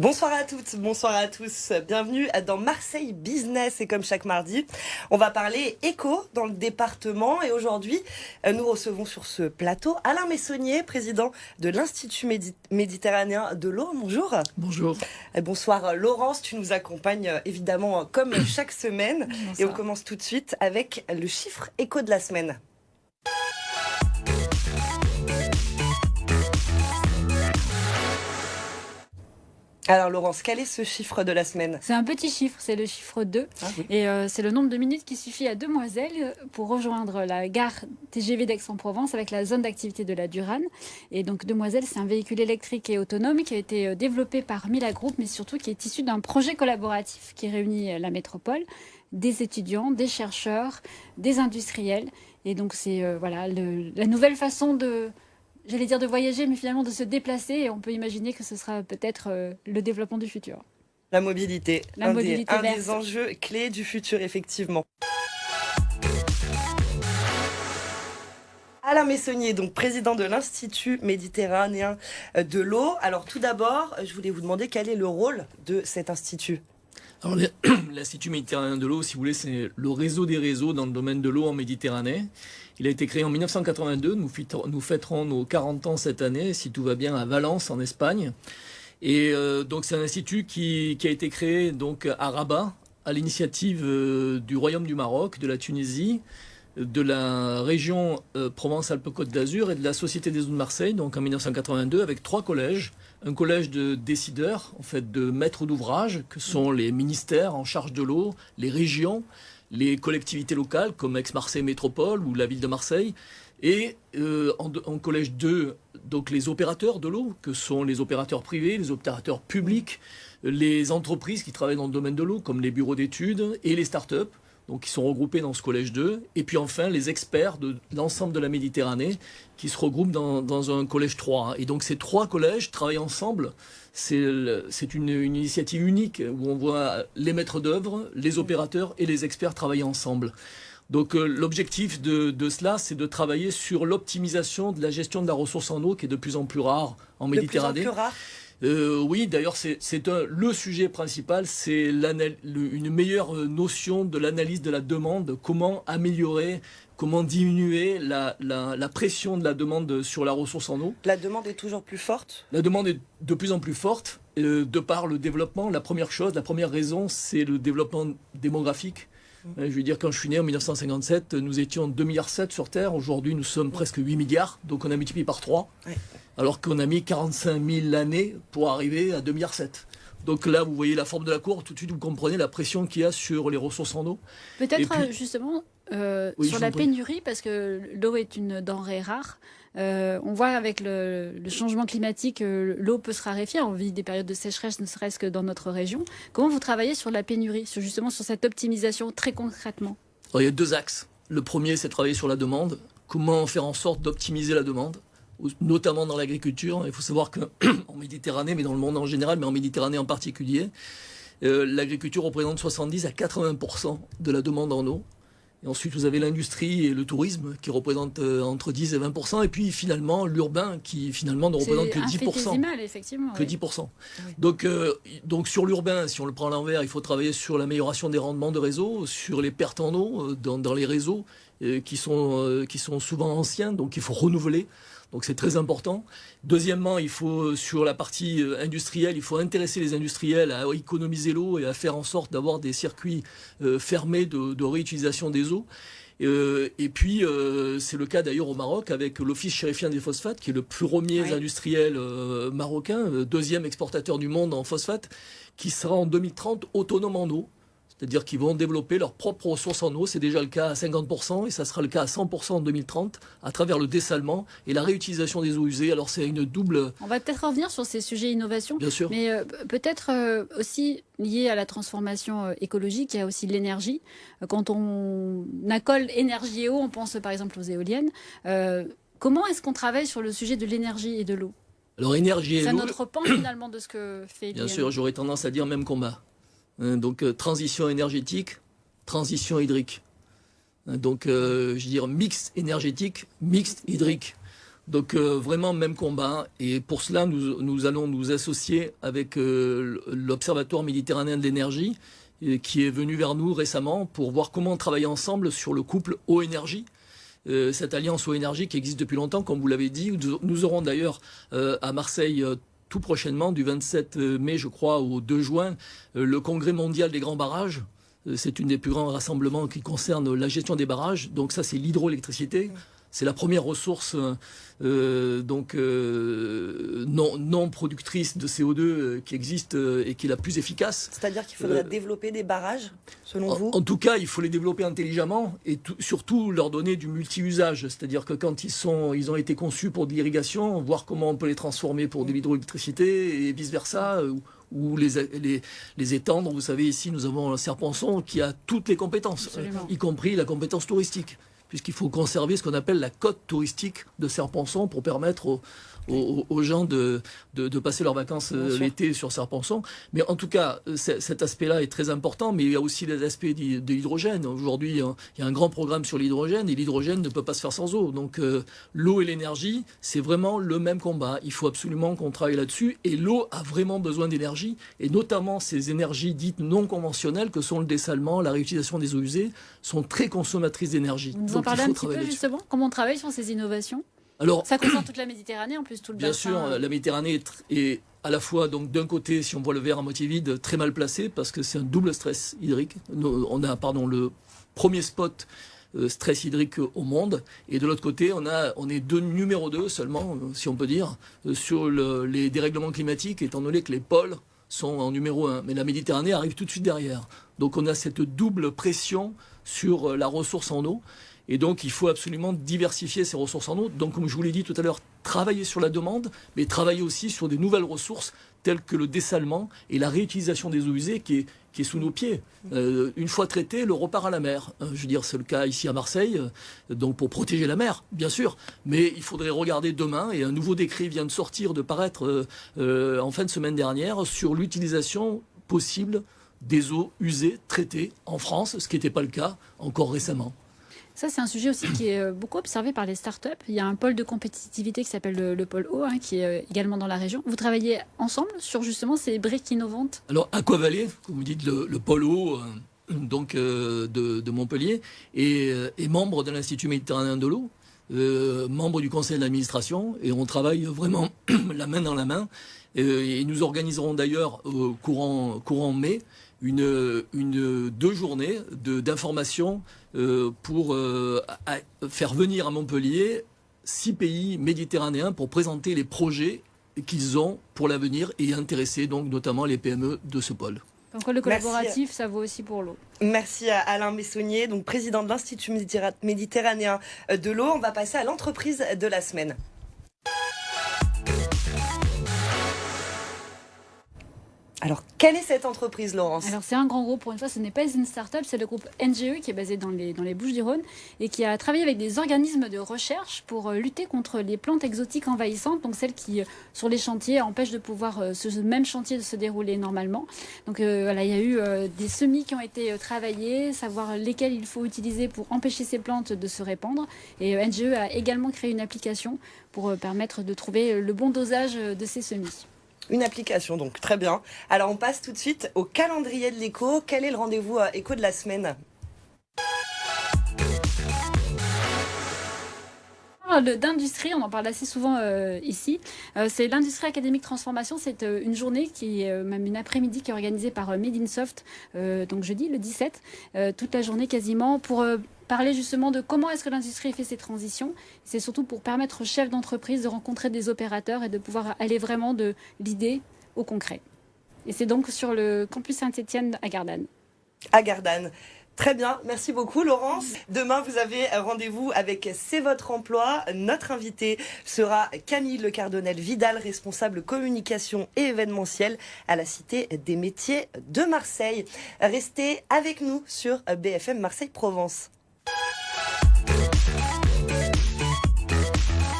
Bonsoir à toutes, bonsoir à tous. Bienvenue dans Marseille Business. Et comme chaque mardi, on va parler éco dans le département. Et aujourd'hui, nous recevons sur ce plateau Alain Messonnier, président de l'Institut méditerranéen de l'eau. Bonjour. Bonjour. Et bonsoir Laurence, tu nous accompagnes évidemment comme chaque semaine. Bonsoir. Et on commence tout de suite avec le chiffre éco de la semaine. Alors Laurence, quel est ce chiffre de la semaine? C'est un petit chiffre, c'est le chiffre 2. Ah oui. Et c'est le nombre de minutes qui suffit à Demoiselles pour rejoindre la gare TGV d'Aix-en-Provence avec la zone d'activité de la Durane. Et donc Demoiselles, c'est un véhicule électrique et autonome qui a été développé par Mila Group, mais surtout qui est issu d'un projet collaboratif qui réunit la métropole, des étudiants, des chercheurs, des industriels. Et donc c'est la nouvelle façon de voyager, mais finalement de se déplacer. Et on peut imaginer que ce sera peut-être le développement du futur. La mobilité, La mobilité un verte. des enjeux clés du futur, effectivement. Alain Messonnier, donc président de l'Institut méditerranéen de l'eau. Alors tout d'abord, je voulais vous demander quel est le rôle de cet institut. Alors, l'Institut méditerranéen de l'eau, si vous voulez, c'est le réseau des réseaux dans le domaine de l'eau en Méditerranée. Il a été créé en 1982. Nous fêterons nos 40 ans cette année, si tout va bien, à Valence, en Espagne. Et donc, c'est un institut qui a été créé donc à Rabat, à l'initiative du Royaume du Maroc, de la Tunisie, de la région Provence-Alpes-Côte d'Azur et de la Société des eaux de Marseille, donc en 1982, avec 3 collèges. Un collège de décideurs, en fait, de maîtres d'ouvrage, que sont les ministères en charge de l'eau, les régions, les collectivités locales, comme Aix-Marseille Métropole ou la ville de Marseille, et en collège 2, donc les opérateurs de l'eau, que sont les opérateurs privés, les opérateurs publics, les entreprises qui travaillent dans le domaine de l'eau, comme les bureaux d'études, et les start-up, donc qui sont regroupés dans ce collège 2, et puis enfin les experts de l'ensemble de la Méditerranée qui se regroupent dans un collège 3. Et donc ces 3 collèges travaillent ensemble. C'est une initiative unique où on voit les maîtres d'œuvre, les opérateurs et les experts travailler ensemble. Donc l'objectif de cela, c'est de travailler sur l'optimisation de la gestion de la ressource en eau qui est de plus en plus rare en Méditerranée. De plus en plus rare. Oui, d'ailleurs, le sujet principal, c'est une meilleure notion de l'analyse de la demande, comment améliorer, comment diminuer la pression de la demande sur la ressource en eau. La demande est toujours plus forte. La demande est de plus en plus forte, de par le développement. La première raison, c'est le développement démographique. Je veux dire, quand je suis né en 1957, nous étions 2,7 milliards sur Terre. Aujourd'hui, nous sommes presque 8 milliards. Donc, on a multiplié par 3. Ouais. Alors qu'on a mis 45 000 années pour arriver à 2,7 milliards. Donc là, vous voyez la forme de la courbe. Tout de suite, vous comprenez la pression qu'il y a sur les ressources en eau. Peut-être justement sur la pénurie, parce que l'eau est une denrée rare. On voit avec le changement climatique, l'eau peut se raréfier. On vit des périodes de sécheresse, ne serait-ce que dans notre région. Comment vous travaillez sur la pénurie, justement sur cette optimisation très concrètement? Alors, il y a 2 axes. Le premier, c'est travailler sur la demande. Comment faire en sorte d'optimiser la demande, notamment dans l'agriculture. Il faut savoir qu'en Méditerranée, mais dans le monde en général, mais en Méditerranée en particulier, l'agriculture représente 70 à 80% de la demande en eau. Et ensuite, vous avez l'industrie et le tourisme qui représentent entre 10 et 20%. Et puis, finalement, l'urbain qui, finalement, ne représente que 10%. Effectivement. Que 10%. Oui. Donc, sur l'urbain, si on le prend à l'envers, il faut travailler sur l'amélioration des rendements de réseau, sur les pertes en eau dans les réseaux qui sont souvent anciens. Donc, il faut renouveler. Donc c'est très important. Deuxièmement, sur la partie industrielle, il faut intéresser les industriels à économiser l'eau et à faire en sorte d'avoir des circuits fermés de réutilisation des eaux. Et puis, c'est le cas d'ailleurs au Maroc avec l'Office chérifien des phosphates, qui est le premier industriel marocain, deuxième exportateur du monde en phosphate, qui sera en 2030 autonome en eau. C'est-à-dire qu'ils vont développer leurs propres ressources en eau. C'est déjà le cas à 50% et ça sera le cas à 100% en 2030 à travers le dessalement et la réutilisation des eaux usées. Alors c'est une double... On va peut-être revenir sur ces sujets innovation. Bien sûr. Mais peut-être aussi lié à la transformation écologique, il y a aussi l'énergie. Quand on accole énergie et eau, on pense par exemple aux éoliennes. Comment est-ce qu'on travaille sur le sujet de l'énergie et de l'eau? Alors énergie et l'eau... C'est notre pan finalement de ce que fait Bien sûr, j'aurais tendance à dire même combat. Donc transition énergétique, transition hydrique. Donc je veux dire mix énergétique, mix hydrique. Donc vraiment même combat. Et pour cela, nous allons nous associer avec l'Observatoire méditerranéen de l'énergie, qui est venu vers nous récemment pour voir comment travailler ensemble sur le couple eau-énergie. Cette alliance eau-énergie qui existe depuis longtemps, comme vous l'avez dit. Nous aurons d'ailleurs à Marseille tout prochainement, du 27 mai, je crois, au 2 juin, le congrès mondial des grands barrages. C'est une des plus grands rassemblements qui concerne la gestion des barrages. Donc ça, c'est l'hydroélectricité. C'est la première ressource non productrice de CO2 qui existe et qui est la plus efficace. C'est-à-dire qu'il faudrait développer des barrages, selon vous? En tout cas, il faut les développer intelligemment et surtout leur donner du multi-usage. C'est-à-dire que quand ils ont été conçus pour de l'irrigation, voir comment on peut les transformer pour de l'hydroélectricité et vice-versa. Ou les étendre. Vous savez, ici, nous avons un Serre-Ponçon qui a toutes les compétences, y compris la compétence touristique, puisqu'il faut conserver ce qu'on appelle la côte touristique de Serre-Ponçon pour permettre aux gens de passer leurs vacances l'été sur Serre-Ponçon. Mais en tout cas, cet aspect-là est très important, mais il y a aussi les aspects de l'hydrogène. Aujourd'hui, il y a un grand programme sur l'hydrogène, et l'hydrogène ne peut pas se faire sans eau. Donc l'eau et l'énergie, c'est vraiment le même combat. Il faut absolument qu'on travaille là-dessus, et l'eau a vraiment besoin d'énergie, et notamment ces énergies dites non conventionnelles, que sont le dessalement, la réutilisation des eaux usées, sont très consommatrices d'énergie. Vous nous en parlez un petit peu justement, comment on travaille sur ces innovations? Alors, ça concerne toute la Méditerranée, en plus tout le bassin. Bien sûr, la Méditerranée est à la fois, donc d'un côté, si on voit le verre à moitié vide, très mal placé, parce que c'est un double stress hydrique. On a le premier spot stress hydrique au monde, et de l'autre côté, on est numéro 2 seulement, si on peut dire, sur les dérèglements climatiques, étant donné que les pôles sont en numéro 1. Mais la Méditerranée arrive tout de suite derrière. Donc on a cette double pression sur la ressource en eau. Et donc, il faut absolument diversifier ces ressources en eau. Donc, comme je vous l'ai dit tout à l'heure, travailler sur la demande, mais travailler aussi sur des nouvelles ressources telles que le dessalement et la réutilisation des eaux usées qui est sous nos pieds. Une fois traité, l'eau repart à la mer. Je veux dire, c'est le cas ici à Marseille, donc pour protéger la mer, bien sûr. Mais il faudrait regarder demain, et un nouveau décret vient de paraître en fin de semaine dernière, sur l'utilisation possible des eaux usées traitées en France, ce qui n'était pas le cas encore récemment. Ça, c'est un sujet aussi qui est beaucoup observé par les startups. Il y a un pôle de compétitivité qui s'appelle le pôle eau, qui est également dans la région. Vous travaillez ensemble sur justement ces briques innovantes? Alors, Aquavalais, comme vous dites, le pôle eau donc, de Montpellier, est membre de l'Institut méditerranéen de l'eau, membre du conseil d'administration, et on travaille vraiment la main dans la main. Et nous organiserons d'ailleurs courant mai deux journées d'information pour faire venir à Montpellier 6 pays méditerranéens pour présenter les projets qu'ils ont pour l'avenir et intéresser donc notamment les PME de ce pôle. Donc le collaboratif, ça vaut aussi pour l'eau. Merci à Alain Messonnier, donc président de l'Institut méditerranéen de l'eau. On va passer à l'entreprise de la semaine. Alors, quelle est cette entreprise, Laurence? Alors, c'est un grand groupe. Pour une fois, ce n'est pas une start-up, c'est le groupe NGE qui est basé dans les Bouches-du-Rhône et qui a travaillé avec des organismes de recherche pour lutter contre les plantes exotiques envahissantes, donc celles qui, sur les chantiers, empêchent de pouvoir ce même chantier de se dérouler normalement. Donc, voilà, il y a eu des semis qui ont été travaillés, savoir lesquels il faut utiliser pour empêcher ces plantes de se répandre. Et NGE a également créé une application pour permettre de trouver le bon dosage de ces semis. Une application, donc très bien. Alors on passe tout de suite au calendrier de l'écho. Quel est le rendez-vous écho de la semaine? D'industrie, on en parle assez souvent ici. C'est l'Industrie Académique Transformation. C'est une journée même une après-midi qui est organisée par Medinsoft, donc jeudi, le 17, toute la journée quasiment, pour parler justement de comment est-ce que l'industrie fait ses transitions. C'est surtout pour permettre aux chefs d'entreprise de rencontrer des opérateurs et de pouvoir aller vraiment de l'idée au concret. Et c'est donc sur le campus Saint-Étienne à Gardanne. À Gardanne. Très bien, merci beaucoup Laurence. Demain, vous avez rendez-vous avec C'est votre emploi. Notre invité sera Camille Le Cardonnel Vidal, responsable communication et événementiel à la Cité des métiers de Marseille. Restez avec nous sur BFM Marseille Provence.